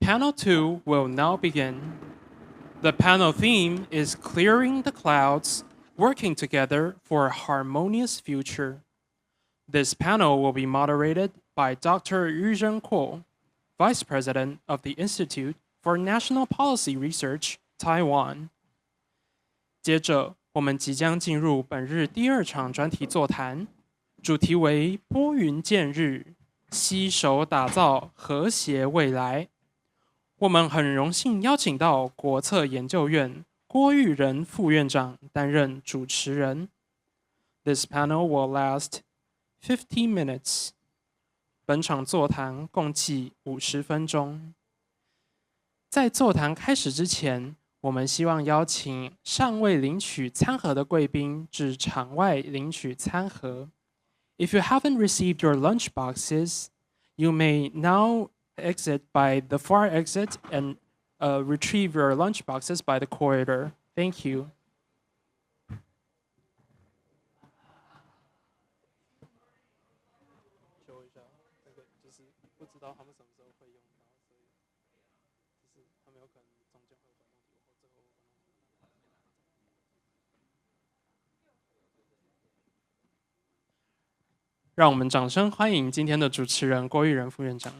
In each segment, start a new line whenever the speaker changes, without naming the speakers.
Panel 2 will now begin. The panel theme is Clearing the Clouds, Working Together for a Harmonious Future. This panel will be moderated by Dr. Yuzhen Kuo, Vice President of the Institute for National Policy Research, Taiwan. 接着，我们即将进入本日第2场专题座谈，主题为拨云见日，携手打造和谐未来。我们很荣幸邀请到国策研究院郭育仁副院长担任主持人。This panel will last 50 minutes. 本场座谈共计50分钟。在座谈开始之前，我们希望邀请尚未领取餐盒的贵宾至场外领取餐盒。If you haven't received your lunch boxes, you may now exit by the far exit and retrieve your lunch boxes by the corridor. Thank you. 让我们掌声欢迎今天的主持人郭育仁副院长。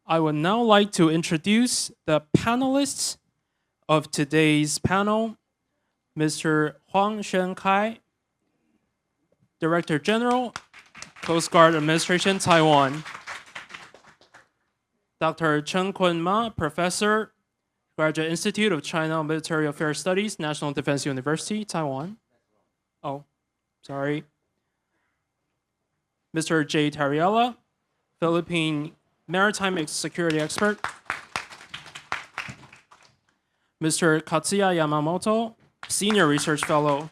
I would now like to introduce the panelists of today's panel. Mr. Huang Shenkai, Director General, Coast Guard Administration, Taiwan. Dr. Chen Kun Ma, Professor, Graduate Institute of China Military Affairs Studies, National Defense University, Taiwan. Oh, sorry. Mr. Jay Tariella, Philippine Maritime Security Expert. Mr. Katsuya Yamamoto, Senior Research Fellow.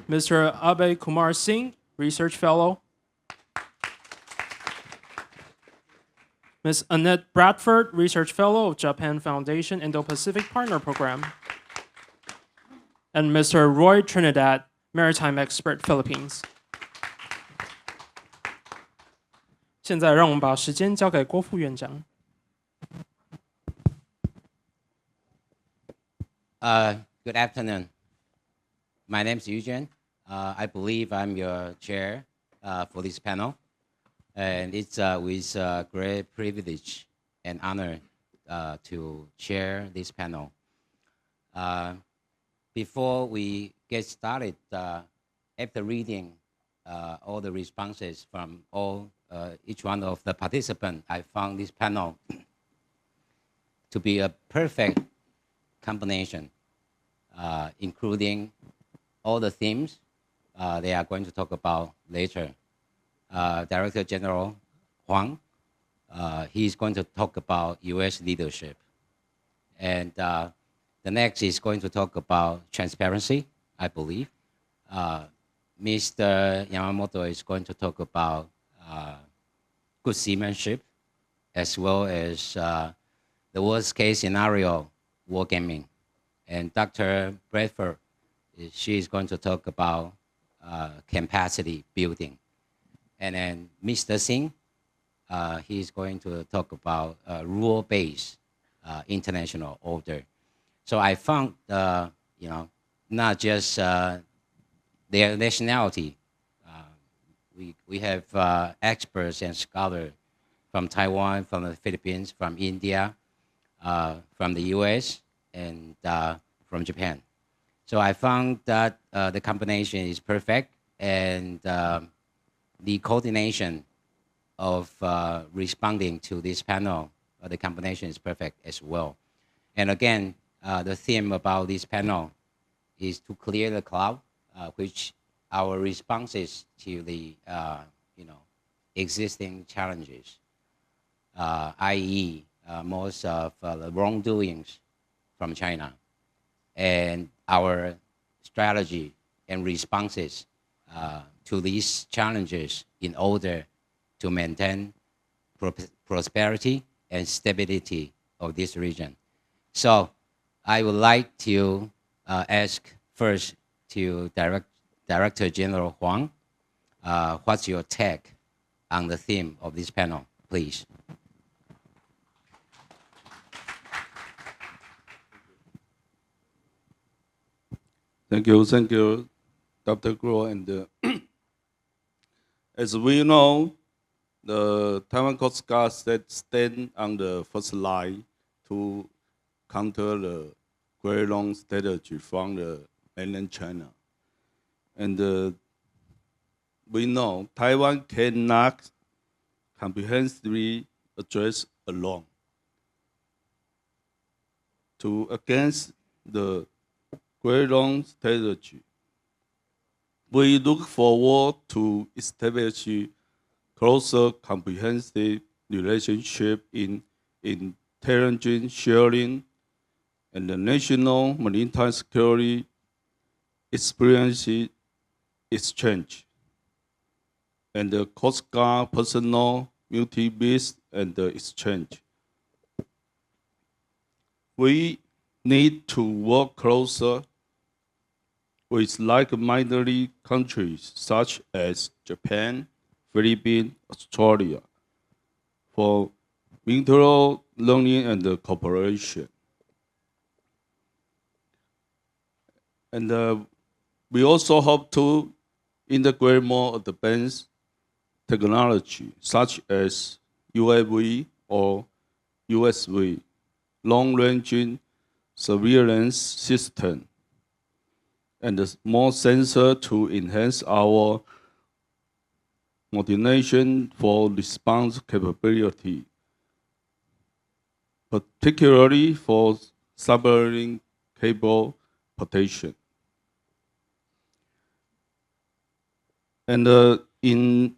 Mr. Abe Kumar Singh, Research Fellow. Ms. Annette Bradford, Research Fellow of Japan Foundation Indo-Pacific Partner Program. And Mr. Roy Trinidad, Maritime Expert, Philippines. 现在让我们把时间交给郭副院长。
Good afternoon. My name is Yuzhen. I believe I'm your chair for this panel. And it's with great privilege and honor to chair this panel. Before we get started, after reading all the responses from each one of the participants, I found this panel to be a perfect combination, including all the themes they are going to talk about later. Director General Huang, he's going to talk about U.S. leadership. And the next is going to talk about transparency, I believe. Mr. Yamamoto is going to talk about good seamanship, as well as the worst case scenario, wargaming. And Dr. Bradford, she is going to talk about capacity building. And then Mr. Singh, he's going to talk about rule-based international order. So I found, not just their nationality. We have experts and scholars from Taiwan, from the Philippines, from India, from the US, and from Japan. So I found that the combination is perfect, and the coordination of responding to this panel, the combination is perfect as well. And again, the theme about this panel is to clear the cloud, which our responses to the existing challenges, i.e. Most of the wrongdoings from China, and our strategy and responses to these challenges in order to maintain prosperity and stability of this region. So I would like to ask first to Director General Huang, what's your take on the theme of this panel, please?
Thank you, Dr. Guo. And as we know, the Taiwan Coast Guard stand on the first line to counter the Great Long strategy from the mainland China. And we know Taiwan cannot comprehensively address alone to against the Great Long strategy. We look forward to establish closer, comprehensive relationship in intelligence sharing and the national maritime security experience exchange, and the Coast Guard personnel multi-base and the exchange. We need to work closer with like-minded countries such as Japan, Philippines, Australia, for mutual learning and cooperation. And we also hope to integrate more advanced technology such as UAV or USV, long-range surveillance system, and more sensor to enhance our coordination for response capability, particularly for submarine cable protection. And in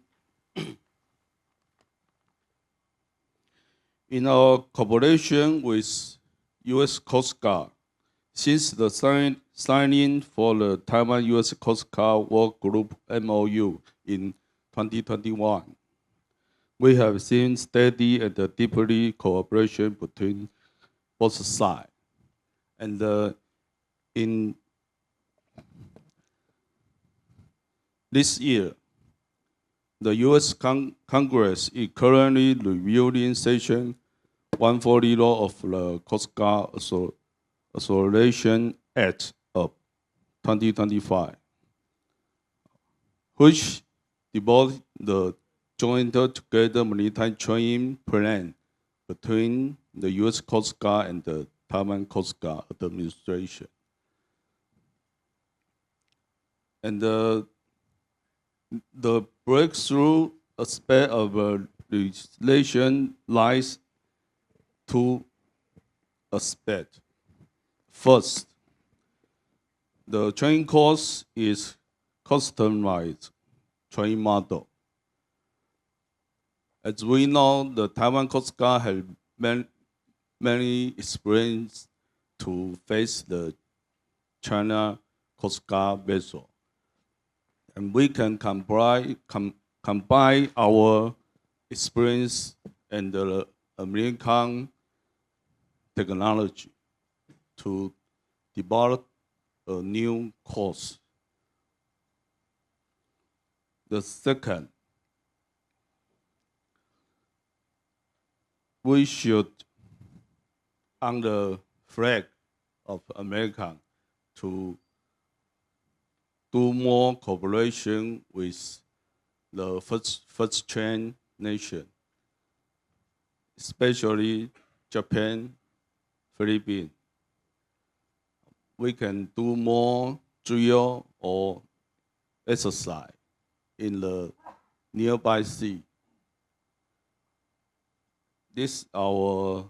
our cooperation with U.S. Coast Guard, since the signing for the Taiwan U.S. Coast Guard Work Group MOU in 2021, we have seen steady and deeply cooperation between both sides. And in this year, the U.S. Congress is currently reviewing Section 140 of the Coast Guard Authorization Act of 2025, which developed the Joint Together Maritime Training Plan between the U.S. Coast Guard and the Taiwan Coast Guard Administration. And the breakthrough aspect of legislation lies two aspects. First, the training course is customized training model. As we know, the Taiwan Coast Guard has many experience to face the China Coast Guard vessel. And we can combine our experience and the American technology to develop a new course. The second, we should, on the flag of America, to do more cooperation with the first chain nation, especially Japan, Philippines. We can do more drill or exercise in the nearby sea. This our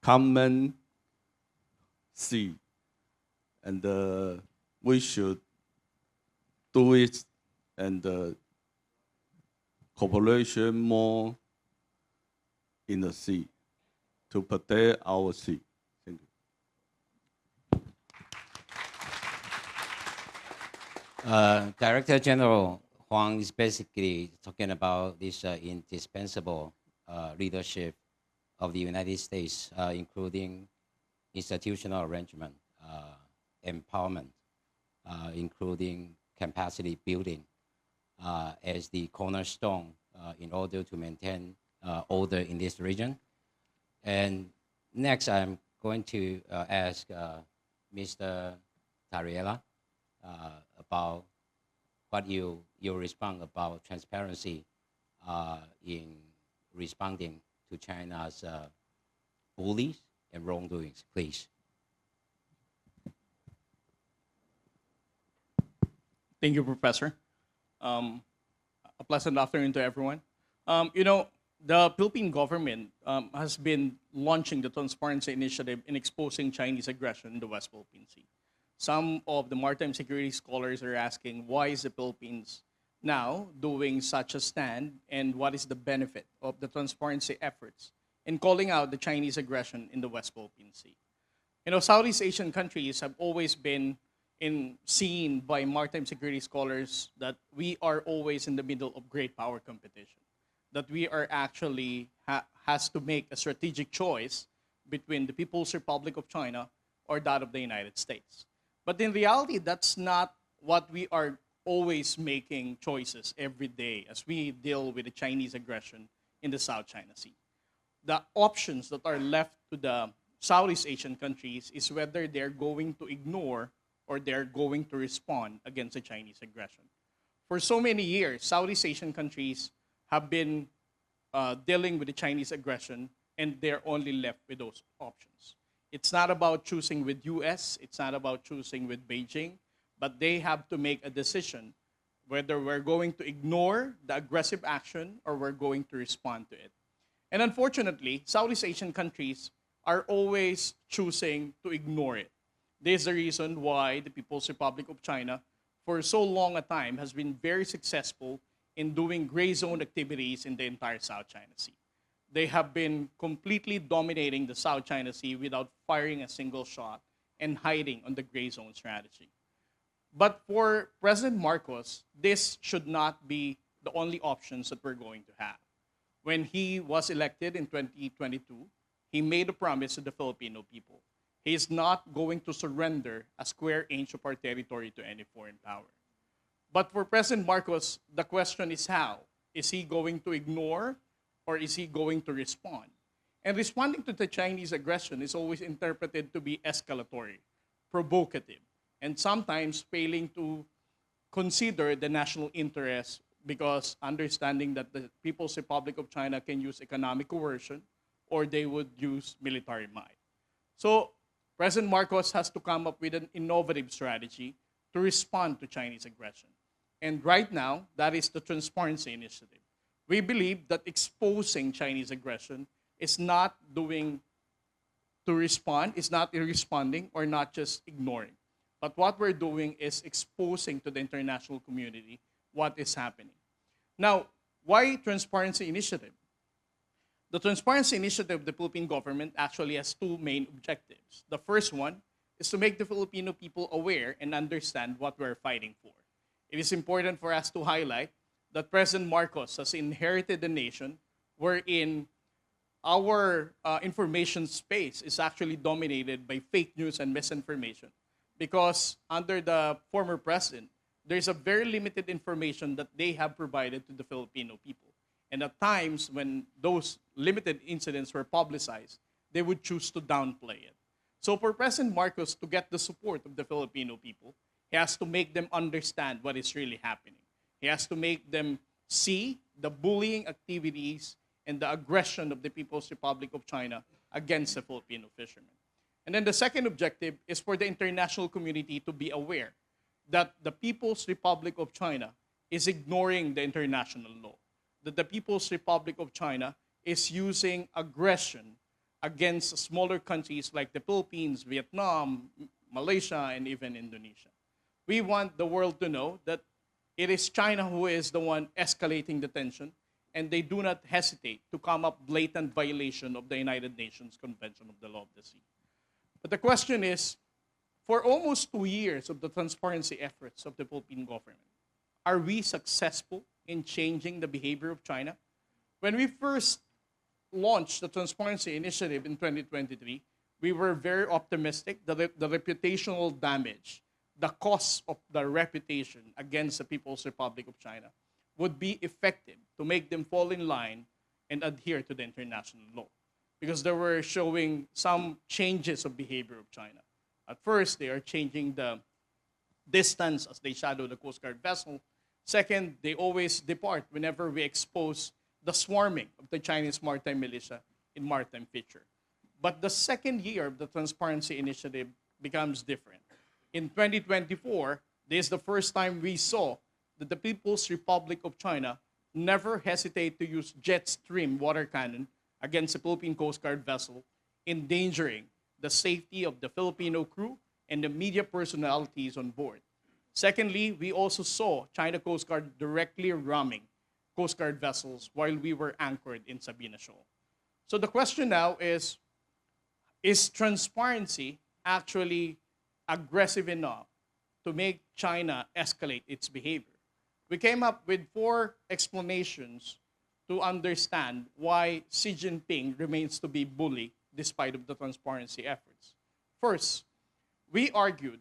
common sea, and we should do it and cooperation more in the sea to protect our sea. Thank you.
Director General Huang is basically talking about this indispensable leadership of the United States, including institutional arrangement, empowerment, including capacity building as the cornerstone in order to maintain order in this region. And next, I'm going to ask Mr. Tariela about what you respond about transparency in responding to China's bullies and wrongdoings, please.
Thank you, Professor. A pleasant afternoon to everyone. You know, the Philippine government has been launching the Transparency Initiative in exposing Chinese aggression in the West Philippine Sea. Some of the maritime security scholars are asking, why is the Philippines now doing such a stand, and what is the benefit of the transparency efforts in calling out the Chinese aggression in the West Philippine Sea? You know, Southeast Asian countries have always been seen by maritime security scholars that we are always in the middle of great power competition, that we are actually has to make a strategic choice between the People's Republic of China or that of the United States. But in reality, that's not what we are always making choices every day as we deal with the Chinese aggression in the South China Sea. The options that are left to the Southeast Asian countries is whether they're going to ignore or they're going to respond against the Chinese aggression. For so many years, Southeast Asian countries have been dealing with the Chinese aggression, and they're only left with those options. It's not about choosing with US, it's not about choosing with Beijing, but they have to make a decision whether we're going to ignore the aggressive action or we're going to respond to it. And unfortunately, Southeast Asian countries are always choosing to ignore it. This is the reason why the People's Republic of China, for so long a time, has been very successful in doing gray zone activities in the entire South China Sea. They have been completely dominating the South China Sea without firing a single shot and hiding on the gray zone strategy. But for President Marcos, this should not be the only options that we're going to have. When he was elected in 2022, he made a promise to the Filipino people. He is not going to surrender a square inch of our territory to any foreign power. But for President Marcos, the question is how? Is he going to ignore or is he going to respond? And responding to the Chinese aggression is always interpreted to be escalatory, provocative, and sometimes failing to consider the national interest because understanding that the People's Republic of China can use economic coercion or they would use military might. So President Marcos has to come up with an innovative strategy to respond to Chinese aggression. And right now, that is the Transparency Initiative. We believe that exposing Chinese aggression is not doing to respond, is not responding or not just ignoring. But what we're doing is exposing to the international community what is happening. Now, why Transparency Initiative? The Transparency Initiative of the Philippine government actually has two main objectives. The first one is to make the Filipino people aware and understand what we're fighting for. It is important for us to highlight that President Marcos has inherited a nation wherein our information space is actually dominated by fake news and misinformation. Because under the former president, there's a very limited information that they have provided to the Filipino people. And at times when those limited incidents were publicized, they would choose to downplay it. So for President Marcos to get the support of the Filipino people, he has to make them understand what is really happening. He has to make them see the bullying activities and the aggression of the People's Republic of China against the Filipino fishermen. And then the second objective is for the international community to be aware that the People's Republic of China is ignoring the international law, that the People's Republic of China is using aggression against smaller countries like the Philippines, Vietnam, Malaysia, and even Indonesia. We want the world to know that it is China who is the one escalating the tension, and they do not hesitate to come up blatant violation of the United Nations Convention of the Law of the Sea. But the question is, For almost 2 years of the transparency efforts of the Philippine government, are we successful in changing the behavior of China? When we first launched the Transparency Initiative in 2023, we were very optimistic that the reputational damage, the cost of the reputation against the People's Republic of China would be effective to make them fall in line and adhere to the international law. Because they were showing some changes of behavior of China. At first, they are changing the distance as they shadow the Coast Guard vessel. Second, they always depart whenever we expose the swarming of the Chinese maritime militia in maritime feature. But the second year of the Transparency Initiative becomes different. In 2024, this is the first time we saw that the People's Republic of China never hesitate to use jet stream water cannon against a Philippine Coast Guard vessel, endangering the safety of the Filipino crew and the media personalities on board. Secondly, we also saw China Coast Guard directly ramming Coast Guard vessels while we were anchored in Sabina Shoal. So the question now is transparency actually aggressive enough to make China escalate its behavior? We came up with 4 explanations to understand why Xi Jinping remains to be bully despite of the transparency efforts. First, we argued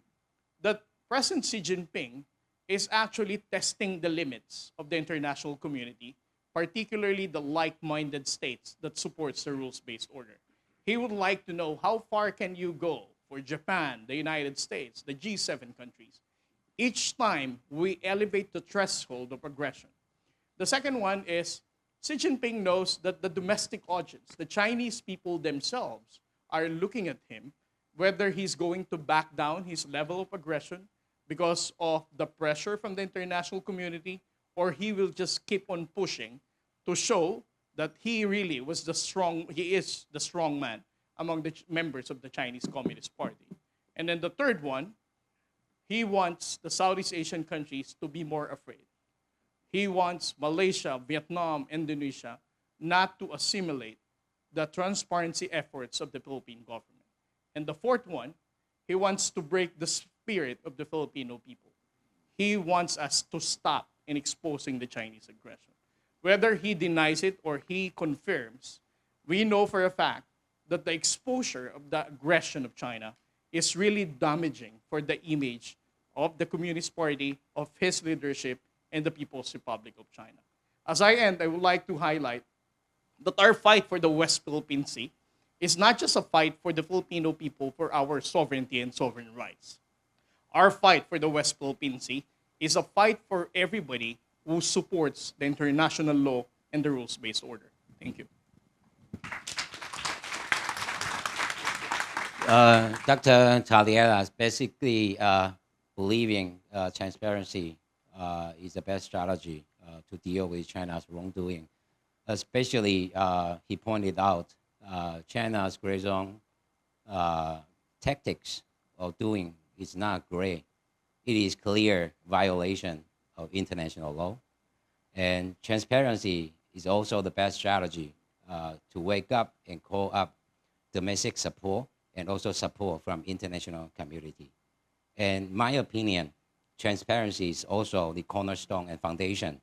that President Xi Jinping is actually testing the limits of the international community, particularly the like-minded states that supports the rules-based order. He would like to know how far can you go for Japan, the United States, the G7 countries. Each time we elevate the threshold of aggression. The second one is Xi Jinping knows that the domestic audience, the Chinese people themselves, are looking at him, whether he's going to back down his level of aggression because of the pressure from the international community, or he will just keep on pushing to show that he really was he is the strong man among the members of the Chinese Communist Party. And then the third one, he wants the Southeast Asian countries to be more afraid. He wants Malaysia, Vietnam, Indonesia not to assimilate the transparency efforts of the Philippine government. And the fourth one, he wants to break the spirit of the Filipino people. He wants us to stop in exposing the Chinese aggression. Whether he denies it or he confirms, we know for a fact that the exposure of the aggression of China is really damaging for the image of the Communist Party, of his leadership, and the People's Republic of China. As I end, I would like to highlight that our fight for the West Philippine Sea is not just a fight for the Filipino people for our sovereignty and sovereign rights. Our fight for the West Philippine Sea is a fight for everybody who supports the international law and the rules-based order. Thank you.
Dr. Taliera is basically believing transparency is the best strategy to deal with China's wrongdoing. Especially, he pointed out China's gray zone tactics of doing is not gray. It is clear violation of international law. And transparency is also the best strategy to wake up and call up domestic support and also support from international community. In my opinion, transparency is also the cornerstone and foundation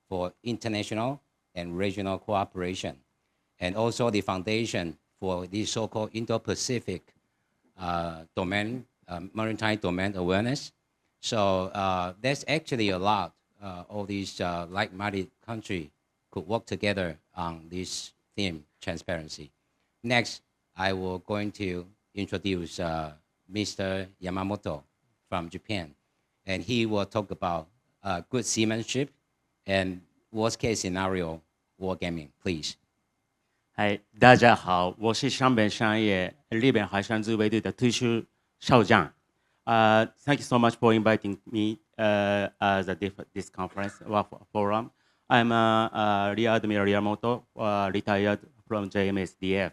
for international and regional cooperation, and also the foundation for the so-called Indo-Pacific maritime domain awareness. So there's actually a lot all these like-minded countries could work together on this theme, transparency. Next, I will going to introduce Mr. Yamamoto from Japan, and he will talk about good seamanship and worst case scenario wargaming. Please.
嗨，大家好，我是上本商业日本海上自卫队的退休少将。Thank you so much for inviting me as this conference forum. I'm Rear Admiral Yamamoto, retired from JMSDF.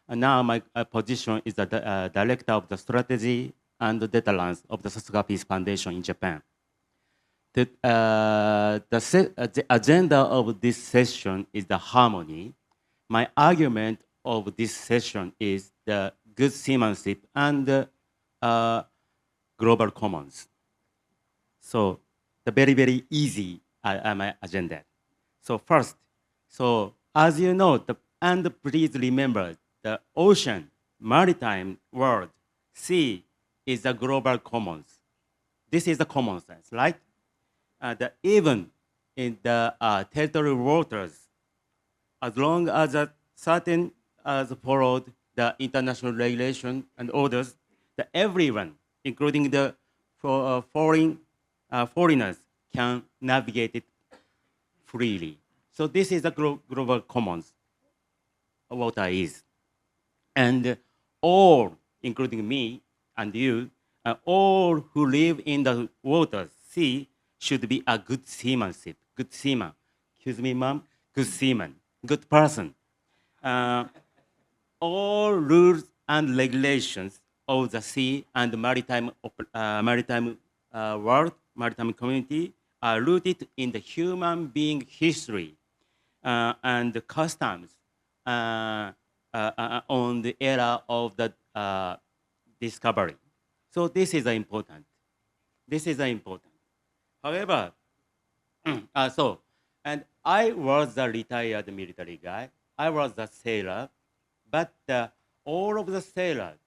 And now my position is the director of the strategy and data lines of the Sasuga Peace Foundation in Japan. The agenda of this session is the harmony. My argument of this session is the good seamanship and global commons. So the very, very easy my agenda. So first, so as you know, and please remember, the ocean, maritime world, sea is the global commons. This is the common sense, right? Even in the territorial waters, as long as a certain as followed the international regulation and orders, that everyone, including the foreigners, can navigate it freely. So this is the global commons, water is. And all, including me and you, all who live in the waters, sea, should be a good seamanship, good seaman. Excuse me, ma'am, good seaman, good person. All rules and regulations of the sea and maritime world, maritime community, are rooted in the human being history and the customs on the era of the discovery. So this is important. This is important. However, and I was a retired military guy. I was a sailor, but all of the sailors,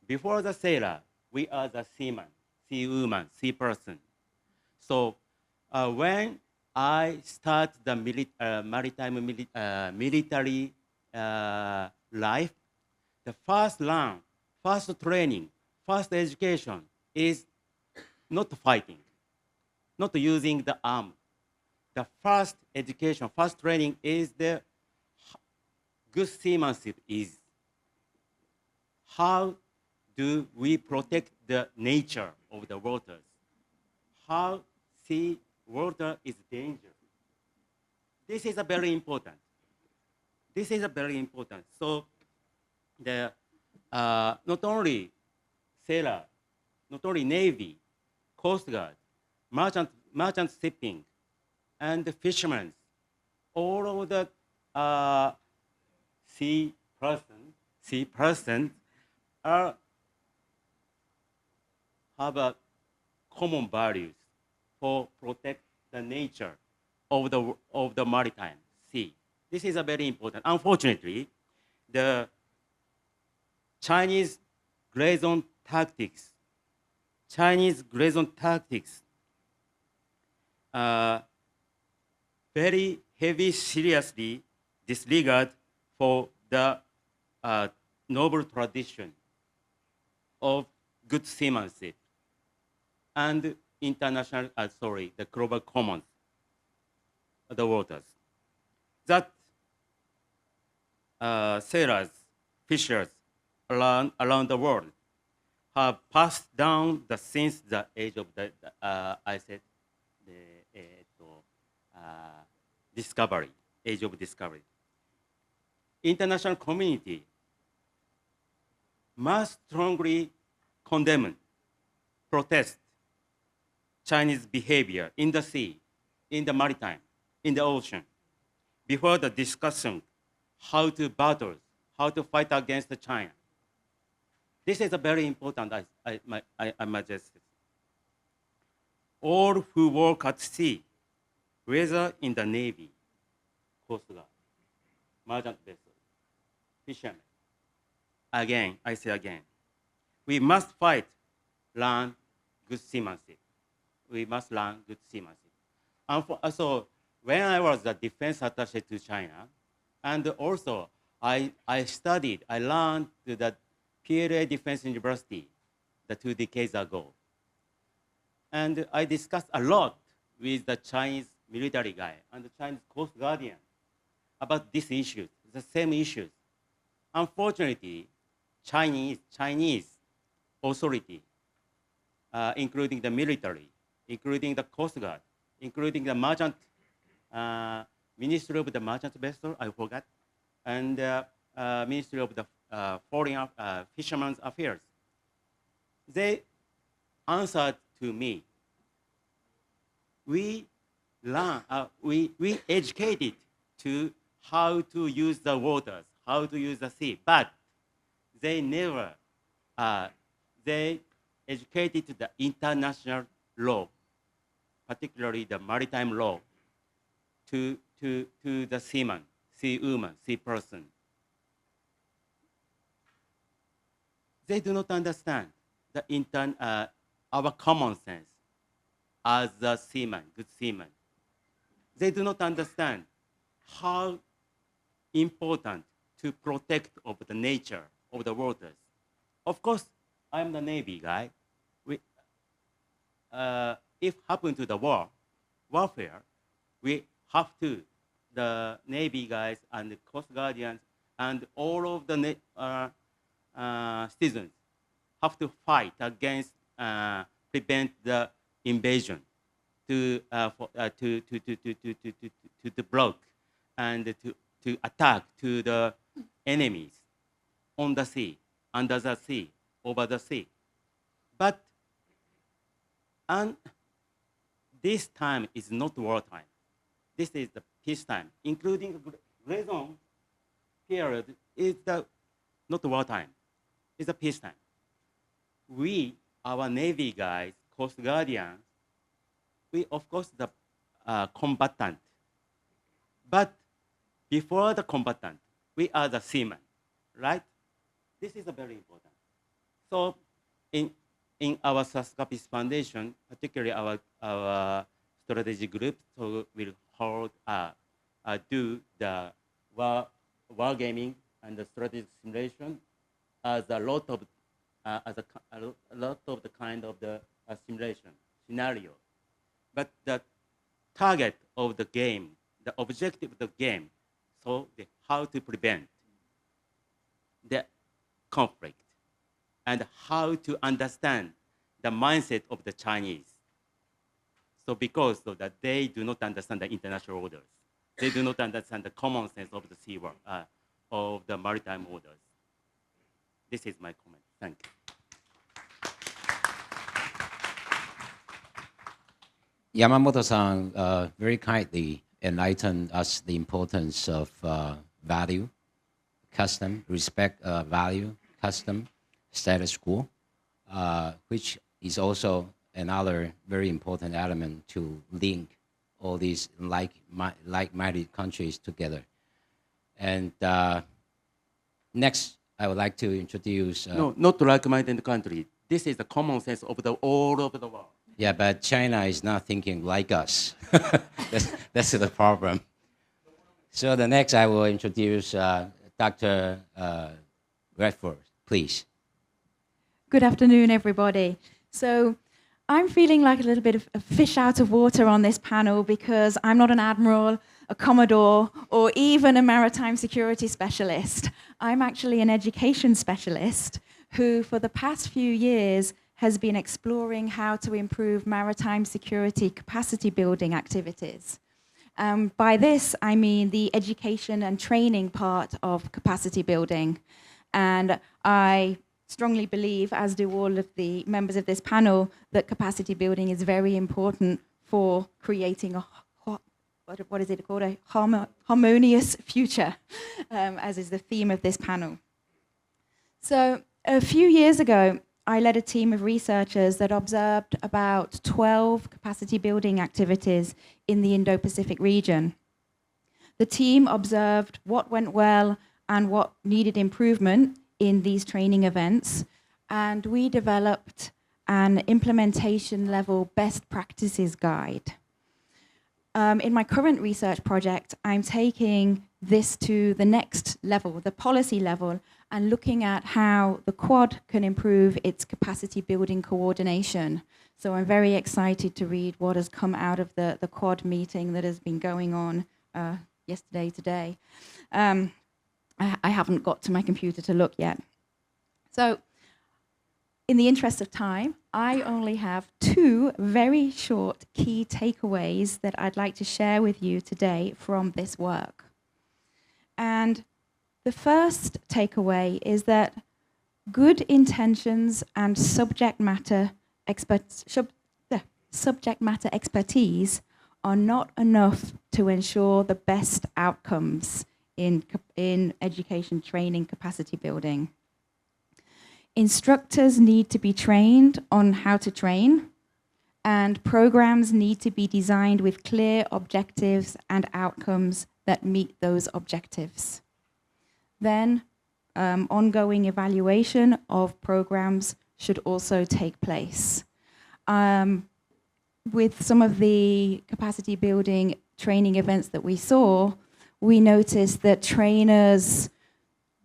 before the sailor, we are the seaman, sea woman, sea person. So when I start the maritime military life, the first learn, first training, first education is not fighting, not using the arm. The first education, first training is the good seamanship is how do we protect the nature of the waters? How sea water is dangerous. This is a very important. This is a very important. So the not only sailor, not only Navy, Coast Guard, merchant shipping, and the fishermen, all of the sea person have a common values for protect the nature of the maritime sea. This is a very important. Unfortunately, the Chinese gray zone tactics, very heavy, seriously disregard for the noble tradition of good seamanship and international, the global commons of the waters. That sailors, fishers around the world have passed down since the age of discovery, age of discovery. International community must strongly condemn, protest Chinese behavior in the sea, in the maritime, in the ocean, before the discussion how to battle, how to fight against China. This is a very important, I suggest. All who work at sea, whether in the Navy, Coast Guard, merchant vessels, fishermen, again, I say again, we must learn good seamanship. We must learn good seamanship. And so when I was the defense attaché to China, and also I learned to the PLA Defense University 2 decades ago. And I discussed a lot with the Chinese military guy and the Chinese Coast Guardian about these issues, the same issues. Unfortunately, Chinese authority, including the military, including the Coast Guard, including the merchant, Ministry of the Merchant Vessel, I forgot, and Ministry of the Foreign Fishermen's Affairs. They answered to me. We educated to how to use the waters, how to use the sea, but they never, they educated to the international law, particularly the maritime law, to the seaman, sea woman, sea person. They do not understand our common sense as a seaman, good seaman. They do not understand how important to protect of the nature of the waters. Of course, I'm the Navy guy. If happen to the warfare, we have to, the Navy guys and the Coast Guardians and all of the citizens have to fight against, prevent the invasion, to block and to attack to the enemies on the sea, under the sea, over the sea. But this time is not wartime. This is the peacetime, including the gray zone period is not wartime. It's a peacetime. We, our Navy guys, Coast Guardians, we of course the combatant. But before the combatant, we are the seamen, right? This is very important. So in our Saskapis Foundation, particularly our strategy group, so will hold do the wargaming and the strategic simulation as a lot of the kind of the simulation scenario. But the target of the game, the objective of the game, so how to prevent the conflict and how to understand the mindset of the Chinese. So because of that, they do not understand the international orders. They do not understand the common sense of the sea world, of the maritime orders. This is my comment. Thank you.
Yamamoto-san very kindly enlightened us the importance of value, custom, respect, value, custom, status quo, which is also another very important element to link all these like-minded countries together. And next, I would like to introduce...
no, not like-minded country. This is the common sense of all over the world.
Yeah, but China is not thinking like us. That's the problem. So the next, I will introduce Dr. Redford, please.
Good afternoon, everybody. So I'm feeling like a little bit of a fish out of water on this panel because I'm not an admiral, a commodore, or even a maritime security specialist. I'm actually an education specialist who, for the past few years, has been exploring how to improve maritime security capacity building activities. By this, I mean the education and training part of capacity building. And I strongly believe, as do all of the members of this panel, that capacity building is very important for creating a, what is it called, a harmonious future, as is the theme of this panel. So a few years ago, I led a team of researchers that observed about 12 capacity building activities in the Indo-Pacific region. The team observed what went well and what needed improvement in these training events, and we developed an implementation level best practices guide. In my current research project, I'm taking this to the next level, the policy level, and looking at how the Quad can improve its capacity building coordination. So I'm very excited to read what has come out of the Quad meeting that has been going on yesterday, today. I haven't got to my computer to look yet. So in the interest of time, I only have 2 very short key takeaways that I'd like to share with you today from this work. And the first takeaway is that good intentions and subject matter expertise are not enough to ensure the best outcomes in education training capacity building. instructors need to be trained on how to train, and programs need to be designed with clear objectives and outcomes that meet those objectives. Then, ongoing evaluation of programs should also take place. With some of the capacity building training events that we saw, we noticed that trainers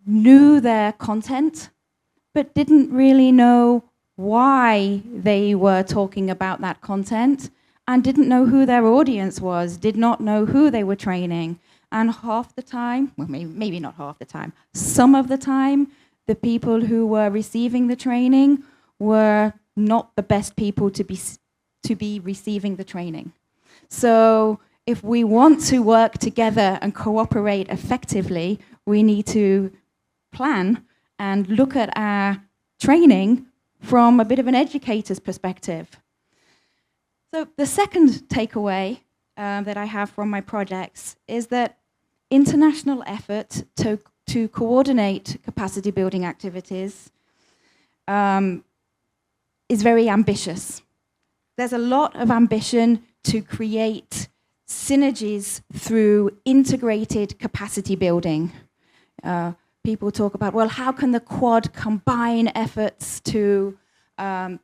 knew their content, but didn't really know why they were talking about that content, and didn't know who their audience was, did not know who they were training. And half the time, well, maybe not half the time, some of the time, the people who were receiving the training were not the best people to be receiving the training. So if we want to work together and cooperate effectively, we need to plan and look at our training from a bit of an educator's perspective. So the second takeaway that I have from my projects is that international effort to coordinate capacity building activities is very ambitious. There's a lot of ambition to create synergies through integrated capacity building. People talk about, well, how can the Quad combine efforts to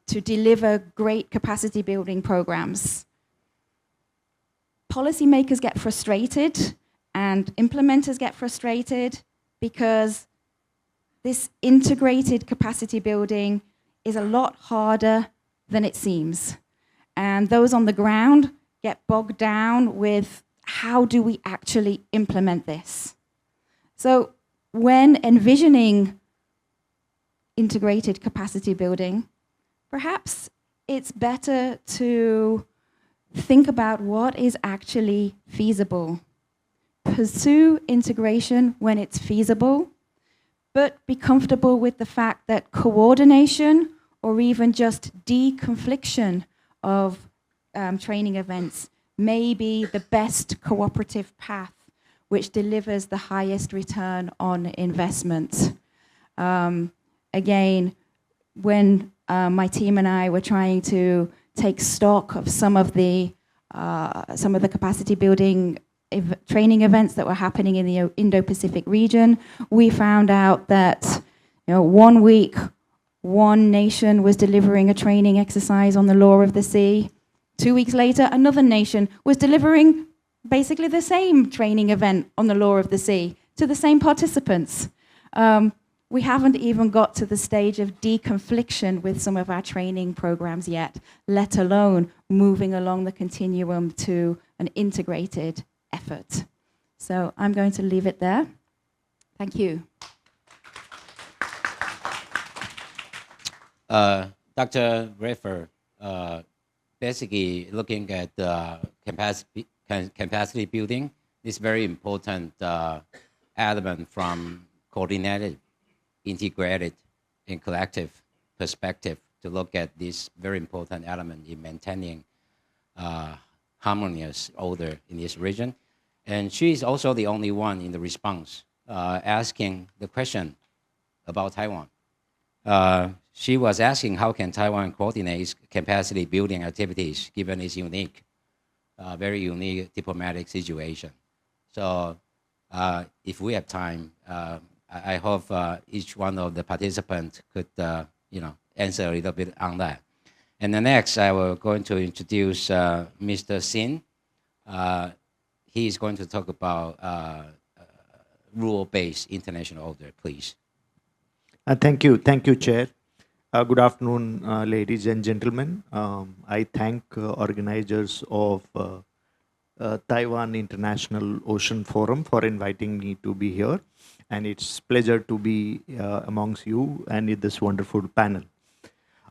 deliver great capacity building programs? Policymakers get frustrated and implementers get frustrated because this integrated capacity building is a lot harder than it seems. And those on the ground get bogged down with how do we actually implement this? So when envisioning integrated capacity building, perhaps it's better to think about what is actually feasible. Pursue integration when it's feasible, but be comfortable with the fact that coordination or even just deconfliction of training events may be the best cooperative path which delivers the highest return on investment. Again, when my team and I were trying to take stock of some of the capacity building training events that were happening in the Indo-Pacific region, we found out that 1 week, one nation was delivering a training exercise on the law of the sea. 2 weeks later, another nation was delivering basically the same training event on the law of the sea to the same participants. We haven't even got to the stage of deconfliction with some of our training programs yet, let alone moving along the continuum to an integrated effort. So I'm going to leave it there. Thank you.
Dr. Raffer, basically looking at capacity building is very important element from coordinated, integrated, and collective perspective to look at this very important element in maintaining harmonious order in this region. And she is also the only one in the response asking the question about Taiwan. She was asking how can Taiwan coordinate its capacity building activities given its unique, very unique diplomatic situation. So if we have time, I hope each one of the participants could answer a little bit on that. And the next, I will going to introduce Mr. Sin. He is going to talk about rule-based international order, please.
Thank you, Chair. Good afternoon, ladies and gentlemen. I thank organizers of Taiwan International Ocean Forum for inviting me to be here. And it's a pleasure to be amongst you and in this wonderful panel.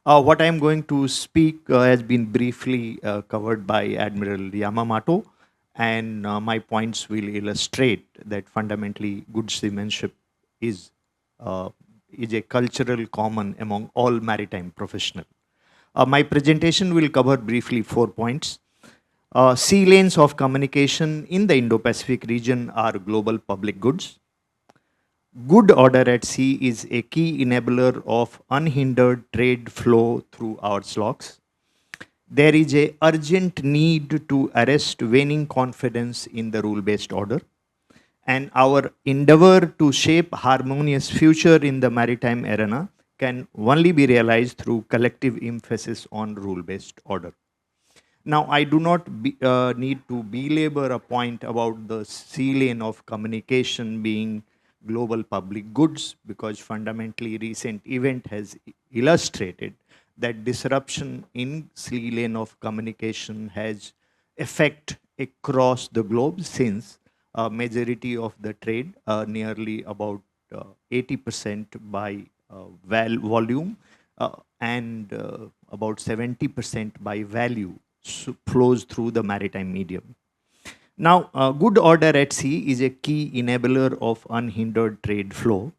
What I'm going to speak has been briefly covered by Admiral Yamamoto, and my points will illustrate that fundamentally good seamanship is a cultural common among all maritime professionals. My presentation will cover briefly 4 points. Sea lanes of communication in the Indo-Pacific region are global public goods. good order at sea is a key enabler of unhindered trade flow through our slocks. There is an urgent need to arrest waning confidence in the rule-based order. And our endeavor to shape harmonious future in the maritime arena can only be realized through collective emphasis on rule-based order. Now, I do not need to belabor a point about the sea lane of communication being global public goods, because fundamentally recent event has illustrated that disruption in sea lane of communication has effect across the globe, since a majority of the trade, nearly about 80% by volume and about 70% by value, flows through the maritime medium. Now, good order at sea is a key enabler of unhindered trade flow,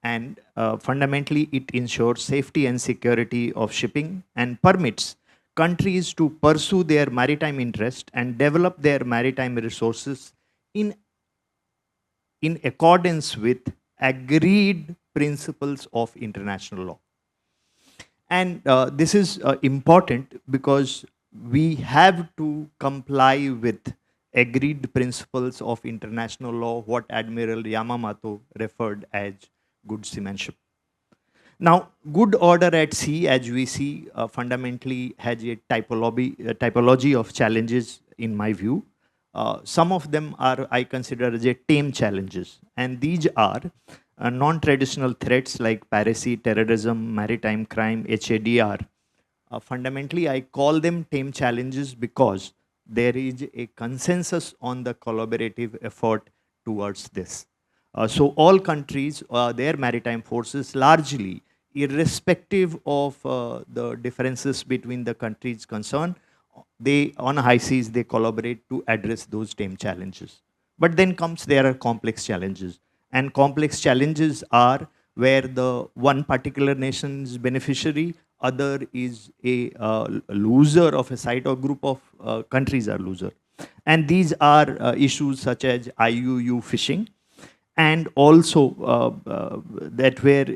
and fundamentally it ensures safety and security of shipping and permits countries to pursue their maritime interest and develop their maritime resources in accordance with agreed principles of international law. And this is important because we have to comply with agreed principles of international law, what Admiral Yamamoto referred as good seamanship. Now, good order at sea, as we see, fundamentally has a typology of challenges in my view. Some of them are, I consider, as a tame challenges, and these are non-traditional threats like piracy, terrorism, maritime crime, HADR. Fundamentally, I call them tame challenges because there is a consensus on the collaborative effort towards this. So all countries, their maritime forces largely, irrespective of the differences between the countries concerned, they, on high seas, they collaborate to address those tame challenges. But then there are complex challenges. And complex challenges are where the one particular nation's beneficiary, other is a loser of a site, or group of countries are loser. And these are issues such as IUU fishing, and also that where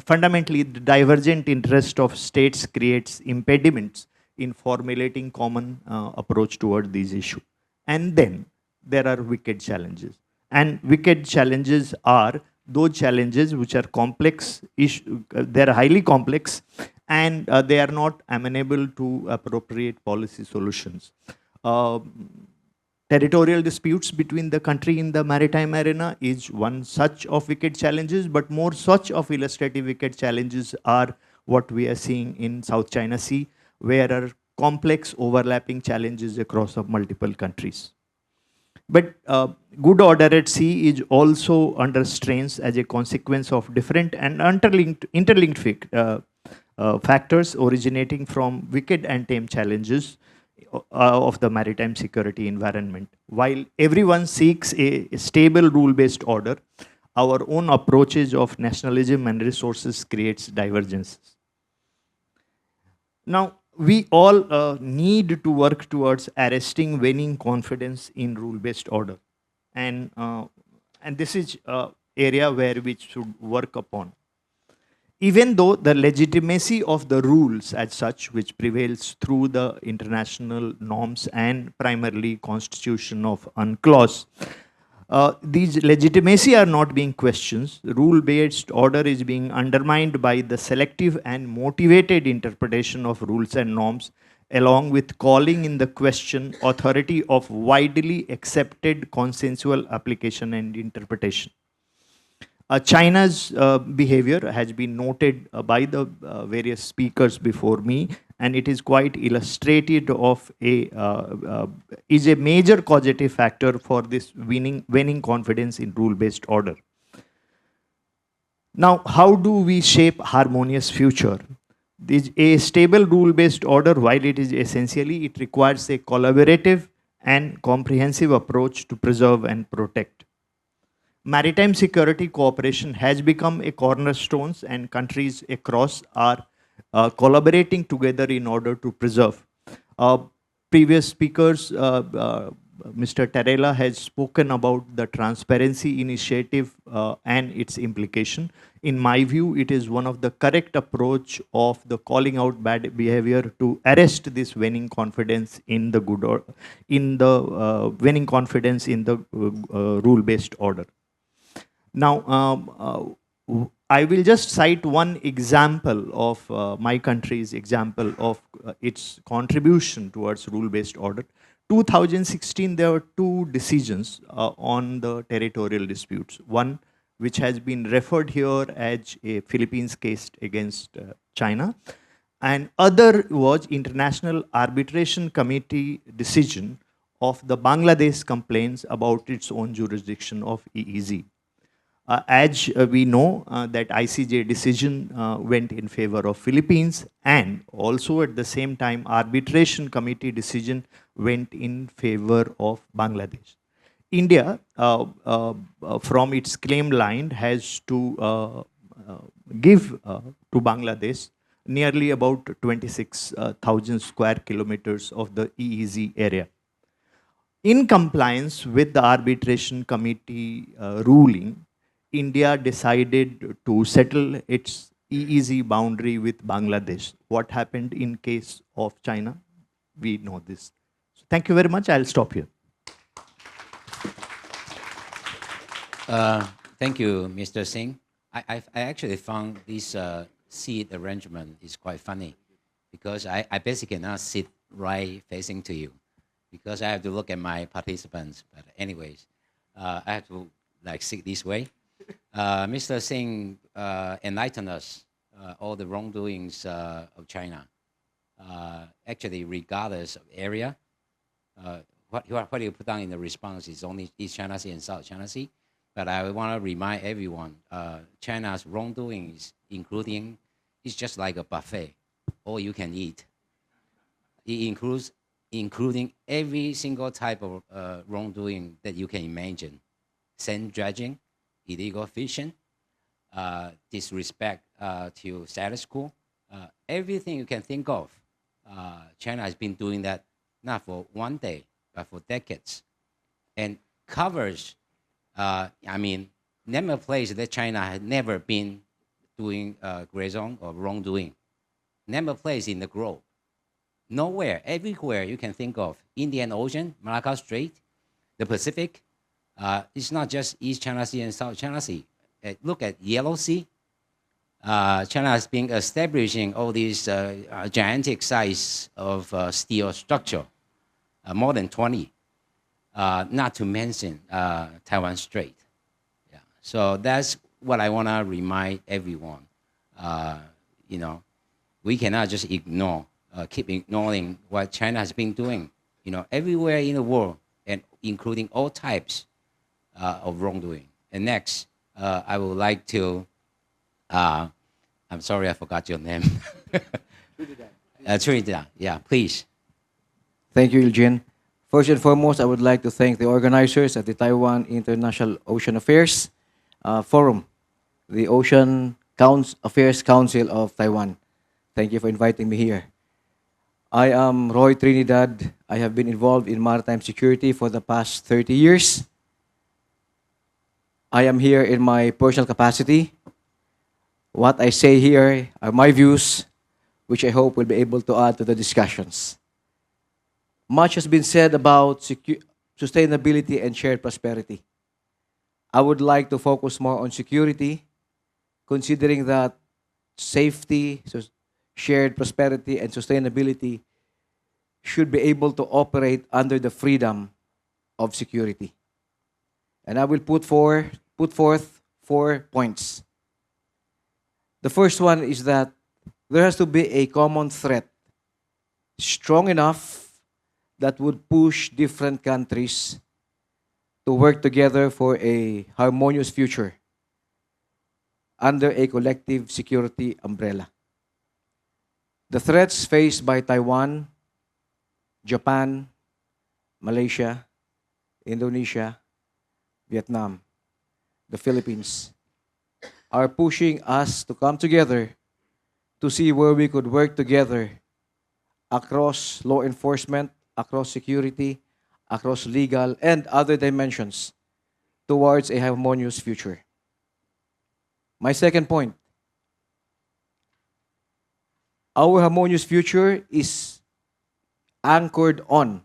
fundamentally the divergent interest of states creates impediments in formulating common approach toward these issues. And then there are wicked challenges. And wicked challenges are those challenges which are complex, they are highly complex, and they are not amenable to appropriate policy solutions. Territorial disputes between the country in the maritime arena is one such of wicked challenges, but more such of illustrative wicked challenges are what we are seeing in South China Sea, where are complex overlapping challenges across multiple countries. But good order at sea is also under strains as a consequence of different and interlinked factors originating from wicked and tame challenges of the maritime security environment. While everyone seeks a stable rule-based order, our own approaches of nationalism and resources creates divergences. Now, we all need to work towards arresting waning confidence in rule-based order. And this is an area where we should work upon. Even though the legitimacy of the rules as such, which prevails through the international norms and primarily constitution of UNCLOS, these legitimacy are not being questioned. Rule-based order is being undermined by the selective and motivated interpretation of rules and norms, along with calling in the question authority of widely accepted consensual application and interpretation. China's behavior has been noted by the various speakers before me, and it is quite illustrative of is a major causative factor for this waning confidence in rule-based order. Now, how do we shape harmonious future? A stable rule-based order, while it is essentially, it requires a collaborative and comprehensive approach to preserve and protect. Maritime security cooperation has become a cornerstone, and countries across are collaborating together in order to preserve. Previous speakers Mr. Tarela has spoken about the transparency initiative and its implication. In my view, it is one of the correct approach of the calling out bad behavior to arrest this waning confidence in the waning confidence in the rule-based order. Now, I will just cite one example of my country's example of its contribution towards rule-based order. 2016, there were two decisions on the territorial disputes. One, which has been referred here as a Philippines case against China, and other was International Arbitration Committee decision of the Bangladesh complaints about its own jurisdiction of EEZ. As we know, that ICJ decision went in favor of Philippines, and also at the same time, arbitration committee decision went in favor of Bangladesh. India, from its claim line, has to give to Bangladesh nearly about 26,000 square kilometers of the EEZ area. In compliance with the arbitration committee ruling, India decided to settle its EEZ boundary with Bangladesh. What happened in case of China? We know this. So thank you very much. I'll stop here.
Thank you, Mr. Singh. I actually found this seat arrangement is quite funny because I basically cannot sit right facing to you because I have to look at my participants. But anyways, I have to like sit this way. Mr. Singh enlightened us all the wrongdoings of China. Actually, regardless of area, what you put down in the response is only East China Sea and South China Sea. But I want to remind everyone, China's wrongdoings, it's just like a buffet, all you can eat. It including every single type of wrongdoing that you can imagine. Sand dredging, illegal fishing, disrespect to status quo, everything you can think of. China has been doing that not for one day, but for decades. And covers, name a place that China has never been doing gray zone or wrongdoing. Name a place in the globe. Nowhere, everywhere you can think of. Indian Ocean, Malacca Strait, the Pacific. It's not just East China Sea and South China Sea. Look at Yellow Sea. China has been establishing all these gigantic size of steel structure, more than 20. Not to mention Taiwan Strait. Yeah. So that's what I want to remind everyone. We cannot just keep ignoring what China has been doing. Everywhere in the world, and including all types of wrongdoing. And next, I would like to, I'm sorry, I forgot your name. Trinidad, yeah, please.
Thank you, Eugene. First and foremost, I would like to thank the organizers of the Taiwan International Ocean Affairs Forum, the Ocean Affairs Council of Taiwan. Thank you for inviting me here. I am Roy Trinidad. I have been involved in maritime security for the past 30 years. I am here in my personal capacity. What I say here are my views, which I hope will be able to add to the discussions. Much has been said about sustainability and shared prosperity. I would like to focus more on security, considering that safety, shared prosperity, and sustainability should be able to operate under the freedom of security. And I will put forth 4 points. The first one is that there has to be a common threat strong enough that would push different countries to work together for a harmonious future under a collective security umbrella. The threats faced by Taiwan, Japan, Malaysia, Indonesia, Vietnam, the Philippines, are pushing us to come together to see where we could work together across law enforcement, across security, across legal and other dimensions towards a harmonious future. My second point, our harmonious future is anchored on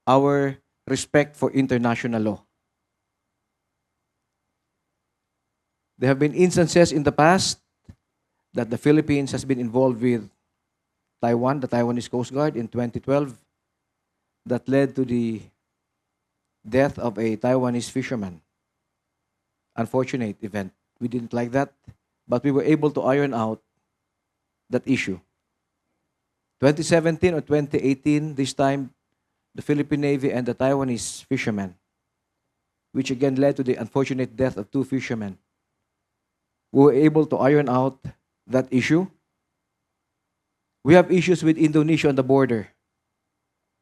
our respect for international law. There have been instances in the past that the Philippines has been involved with Taiwan, the Taiwanese Coast Guard in 2012, that led to the death of a Taiwanese fisherman. Unfortunate event. We didn't like that, but we were able to iron out that issue. 2017 or 2018, this time, the Philippine Navy and the Taiwanese fishermen, which again led to the unfortunate death of 2 fishermen, we were able to iron out that issue. We have issues with Indonesia on the border.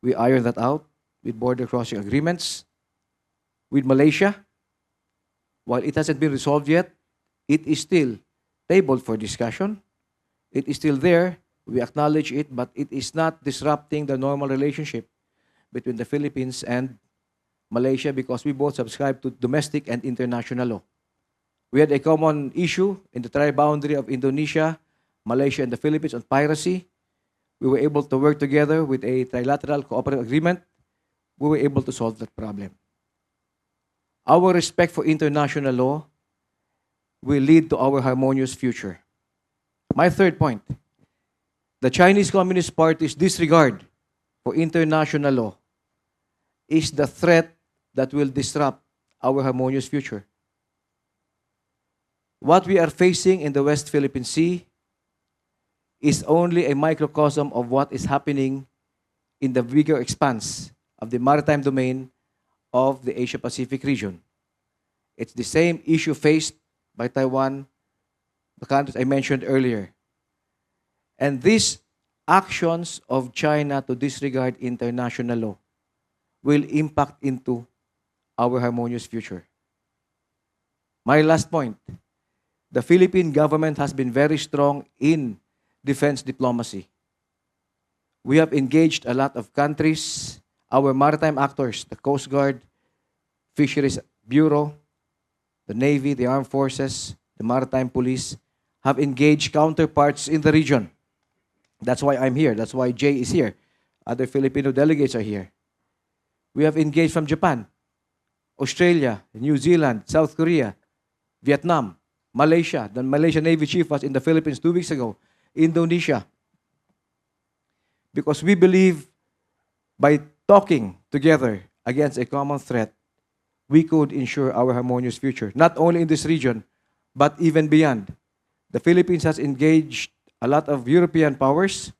We iron that out with border crossing agreements. With Malaysia, while it hasn't been resolved yet, it is still tabled for discussion. It is still there. We acknowledge it, but it is not disrupting the normal relationship between the Philippines and Malaysia because we both subscribe to domestic and international law. We had a common issue in the tri-boundary of Indonesia, Malaysia, and the Philippines on piracy. We were able to work together with a trilateral cooperative agreement. We were able to solve that problem. Our respect for international law will lead to our harmonious future. My third point, the Chinese Communist Party's disregard for international law is the threat that will disrupt our harmonious future. What we are facing in the West Philippine Sea is only a microcosm of what is happening in the bigger expanse of the maritime domain of the Asia-Pacific region. It's the same issue faced by Taiwan, the countries I mentioned earlier. And these actions of China to disregard international law will impact into our harmonious future. My last point, the Philippine government has been very strong in defense diplomacy. We have engaged a lot of countries, our maritime actors, the Coast Guard, Fisheries Bureau, the Navy, the Armed Forces, the Maritime Police, have engaged counterparts in the region. That's why I'm here. That's why Jay is here. Other Filipino delegates are here. We have engaged from Japan, Australia, New Zealand, South Korea, Vietnam, Malaysia. The Malaysian Navy chief was in the Philippines 2 weeks ago. Indonesia. Because we believe by talking together against a common threat, we could ensure our harmonious future, not only in this region, but even beyond. The Philippines has engaged a lot of European powers.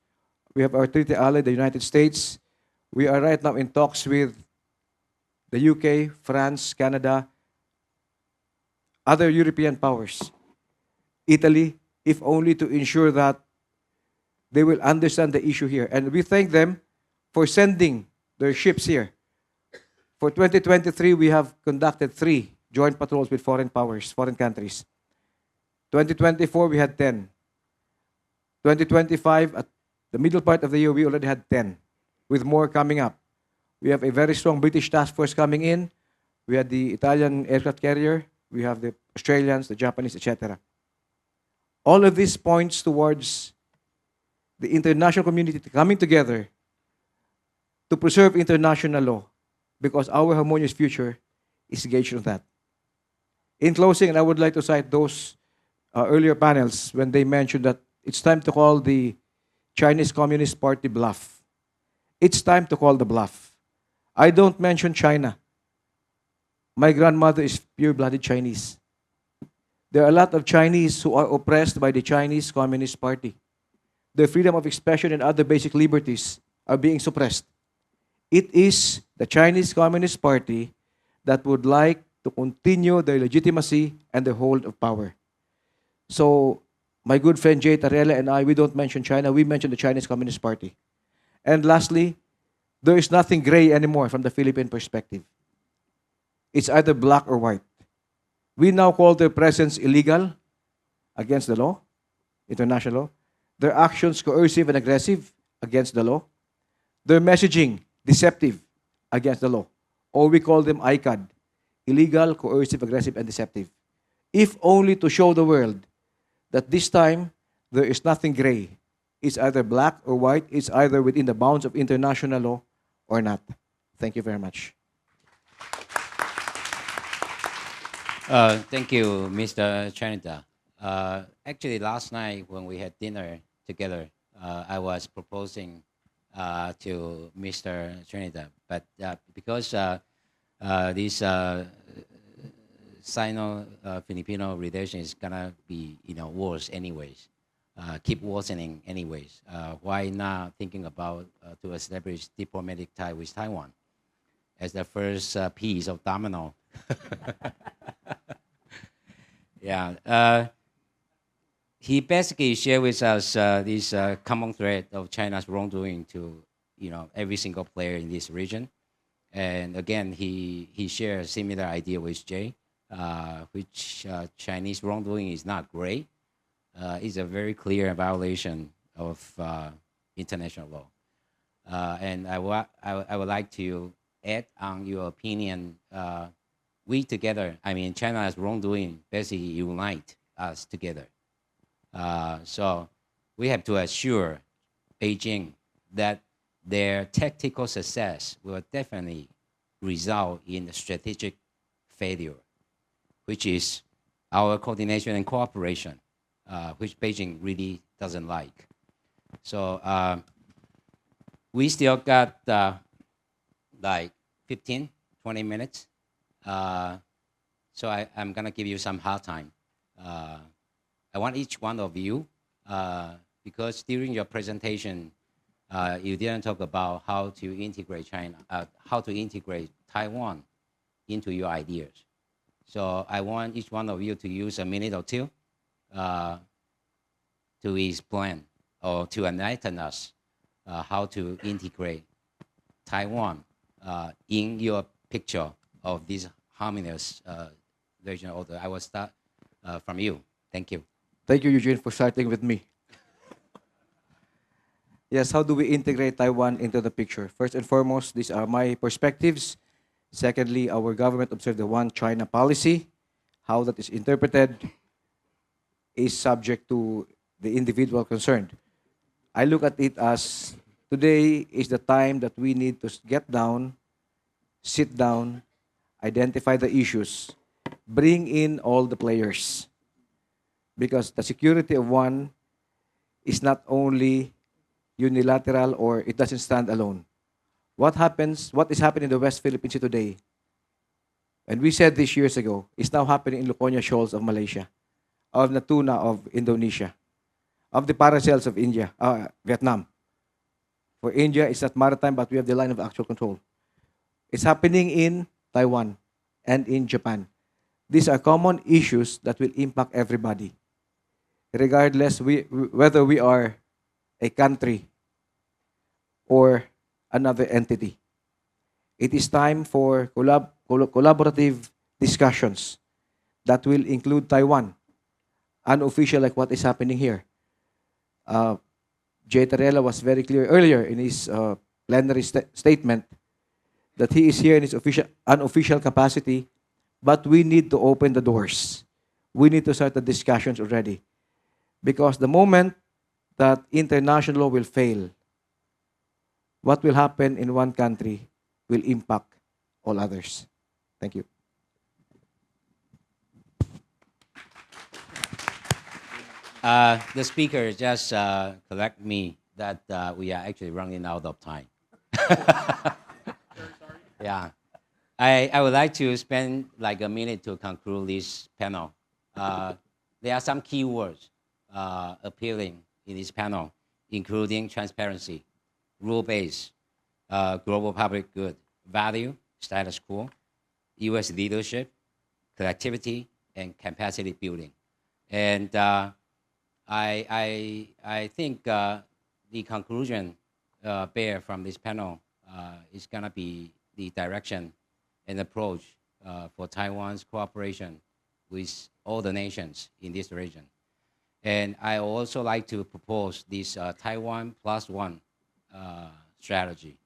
We have our treaty ally, the United States. We are right now in talks with the UK, France, Canada, other European powers, Italy, if only to ensure that they will understand the issue here. And we thank them for sending their ships here. For 2023, we have conducted 3 joint patrols with foreign powers, foreign countries. 2024, we had 10. 2025, at the middle part of the year, we already had 10, with more coming up. We have a very strong British task force coming in. We had the Italian aircraft carrier. We have the Australians, the Japanese, etc. All of this points towards the international community coming together to preserve international law, because our harmonious future is gauged on that. In closing, and I would like to cite those earlier panels when they mentioned that it's time to call the Chinese Communist Party bluff. It's time to call the bluff. I don't mention China. My grandmother is pure-blooded Chinese. There are a lot of Chinese who are oppressed by the Chinese Communist Party. Their freedom of expression and other basic liberties are being suppressed. It is the Chinese Communist Party that would like to continue their legitimacy and their hold of power. So, my good friend Jay Tarela and I, we don't mention China, we mention the Chinese Communist Party. And lastly, there is nothing gray anymore from the Philippine perspective. It's either black or white. We now call their presence illegal, against the law, international law. Their actions coercive and aggressive, against the law. Their messaging deceptive, against the law, or we call them ICAD, illegal, coercive, aggressive, and deceptive. If only to show the world that this time there is nothing gray. It's either black or white. It's either within the bounds of international law or not. Thank you very much.
Thank you, Mr. Trinidad. Actually, last night when we had dinner together, I was proposing to Mr. Trinidad, but because this Sino-Filipino relation is gonna be, worse anyways, keep worsening anyways. Why not thinking about to establish diplomatic tie with Taiwan as the first piece of domino? Yeah. He basically shared with us this common thread of China's wrongdoing to, every single player in this region. And again, he shared a similar idea with Jay, which Chinese wrongdoing is not great. It's a very clear violation of international law. And I would like to add on your opinion. We together, China's wrongdoing basically unite us together. So we have to assure Beijing that their tactical success will definitely result in a strategic failure, which is our coordination and cooperation, which Beijing really doesn't like. So we still got like 15, 20 minutes. So I'm going to give you some hard time. I want each one of you, because during your presentation, you didn't talk about how to integrate how to integrate Taiwan into your ideas. So I want each one of you to use a minute or two to explain or to enlighten us how to integrate Taiwan in your picture of this harmonious regional order. I will start from you. Thank you.
Thank you, Eugene, for starting with me. Yes, how do we integrate Taiwan into the picture? First and foremost, these are my perspectives. Secondly, our government observed the One China policy. How that is interpreted is subject to the individual concerned. I look at it as today is the time that we need to get down, sit down, identify the issues, bring in all the players. Because the security of one is not only unilateral or it doesn't stand alone. What is happening in the West Philippines today, and we said this years ago, is now happening in Luconia Shoals of Malaysia, of Natuna of Indonesia, of the paracels of India, Vietnam. For India, it's not maritime, but we have the line of actual control. It's happening in Taiwan and in Japan. These are common issues that will impact everybody, regardless whether we are a country or another entity. It is time for collaborative discussions that will include Taiwan, unofficial like what is happening here. Jay Tarela was very clear earlier in his plenary statement that he is here in his unofficial capacity, but we need to open the doors. We need to start the discussions already. Because the moment that international law will fail, what will happen in one country will impact all others. Thank you.
The speaker just correct me that we are actually running out of time. Yeah. I would like to spend like a minute to conclude this panel. There are some key words appealing in this panel, including transparency, rule-based, global public good, value, status quo, U.S. leadership, collectivity, and capacity building. And I think the conclusion bear from this panel is going to be the direction and approach for Taiwan's cooperation with all the nations in this region. And I also like to propose this Taiwan +1 strategy.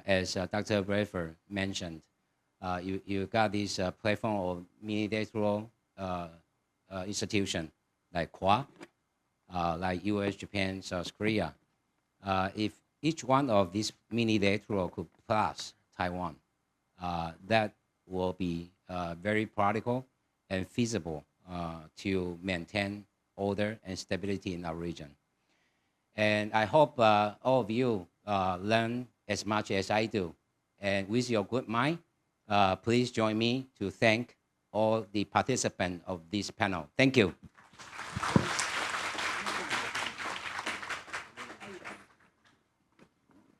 as Dr. Bradford mentioned, you got this platform of multilateral institution like Quad, like US, Japan, South Korea. If each one of these multilateral could plus Taiwan, that will be very practical and feasible to maintain order and stability in our region. And I hope all of you learn as much as I do. And with your good mind, please join me to thank all the participants of this panel. Thank you.